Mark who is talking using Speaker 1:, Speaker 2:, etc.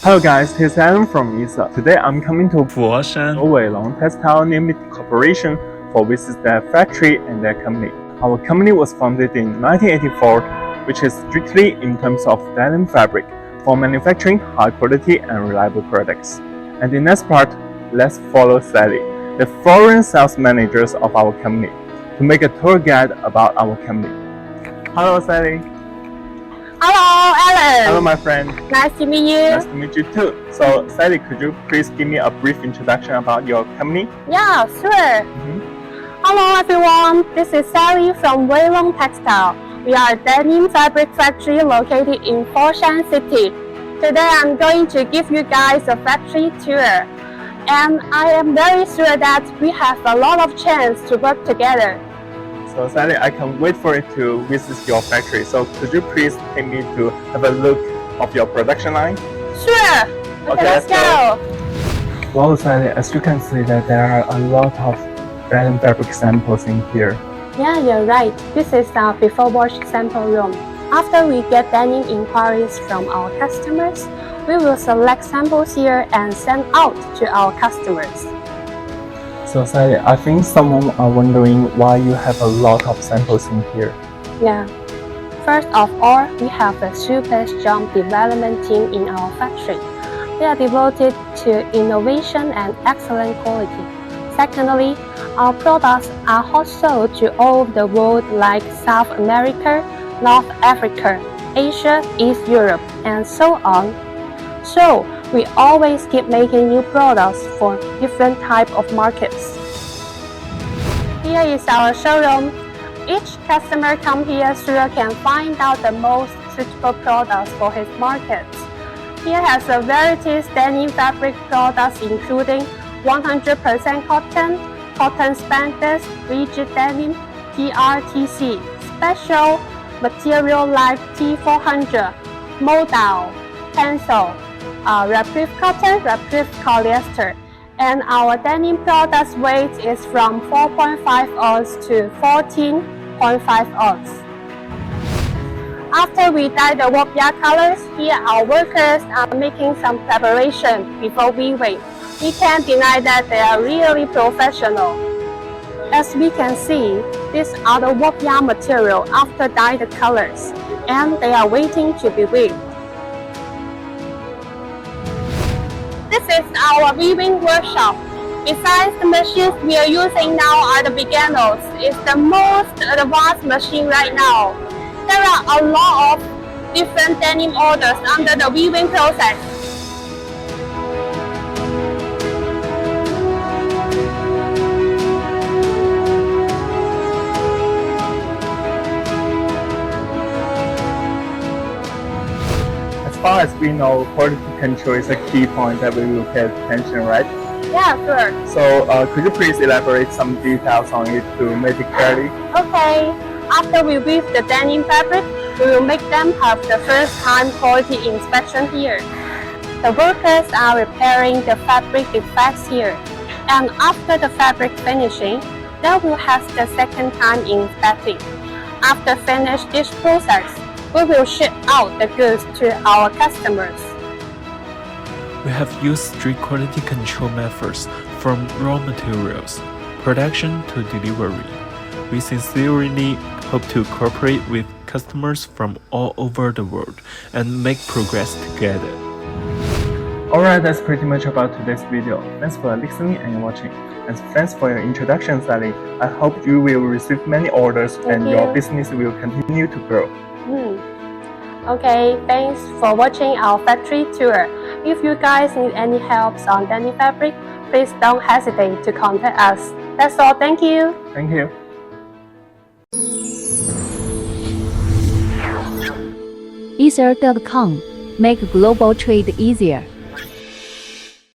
Speaker 1: Hello guys, here's Alan from ISA. Today I'm coming to
Speaker 2: Foshan
Speaker 1: Nanhai Weilong Textile Limited Corporation for visit their factory and their company. Our company was founded in 1984, which is strictly in terms of denim fabric for manufacturing high quality and reliable products. And in this part, let's follow Sally, the foreign sales managers of our company, to make a tour guide about our company. Hello Sally.
Speaker 3: Hello, Alan.
Speaker 1: Hello my friend.
Speaker 3: Nice to meet you.
Speaker 1: Nice to meet you too. So Sally, could you please give me a brief introduction about your company?
Speaker 3: Yeah, sure. Hello everyone, this is Sally from Weilong Textile. We are a denim fabric factory located in Foshan City. Today I'm going to give you guys a factory tour. And I am very sure that we have a lot of chance to work together.
Speaker 1: So Sally, I can't wait for it to visit your factory. So could you please take me to have a look of your production line?
Speaker 3: Sure. Okay, let's go.
Speaker 1: Well, Sally, as you can see that there are a lot of denim fabric samples in here.
Speaker 3: Yeah, you're right. This is our before wash sample room. After we get denim inquiries from our customers, we will select samples here and send out to our customers.
Speaker 1: So Sally, I think someone are wondering why you have a lot of samples in here.
Speaker 3: Yeah. First of all, we have a super strong development team in our factory. They are devoted to innovation and excellent quality. Secondly, our products are hot sold to all over the world like South America, North Africa, Asia, East Europe, and so on. So, we always keep making new products for different types of markets. Here is our showroom. Each customer come here sure can find out the most suitable products for his market. Here has a varieties denim fabric products including 100% cotton, cotton spandex, rigid denim, PRTC, special material like T400, modal, pencil, reprieve cotton, reprieve polyester, and our denim products weight is from 4.5 ounce to 14.5 ounce. After we dye the wopya colors, here our workers are making some preparation before weaving. We can't deny that they are really professional. As we can see, these are the wopya material after dye the colors, and they are waiting to be weaved. This is our weaving workshop. Besides the machines we are using now are the beginners. It's the most advanced machine right now. There are a lot of different denim orders under the weaving process.
Speaker 1: As far as we know, quality control is a key point that we will pay attention, right?
Speaker 3: Yeah, sure.
Speaker 1: So could you please elaborate some details on it to make it clearly?
Speaker 3: Okay. After we weave the denim fabric, we will make them have the first time quality inspection here. The workers are repairing the fabric defects here. And after the fabric finishing, they will have the second time inspecting. After finish this process, we will ship out the goods to our customers.
Speaker 2: We have used strict quality control methods from raw materials, production to delivery. We sincerely hope to cooperate with customers from all over the world and make progress together.
Speaker 1: Alright, that's pretty much about today's video. Thanks for listening and watching. And thanks for your introduction, Sally. I hope you will receive many orders and your business will continue to grow.
Speaker 3: Okay, thanks for watching our factory tour. If you guys need any help on denim fabric, please don't hesitate to contact us. That's all, thank you.
Speaker 1: Thank you.
Speaker 4: Ether.com. Make global trade easier.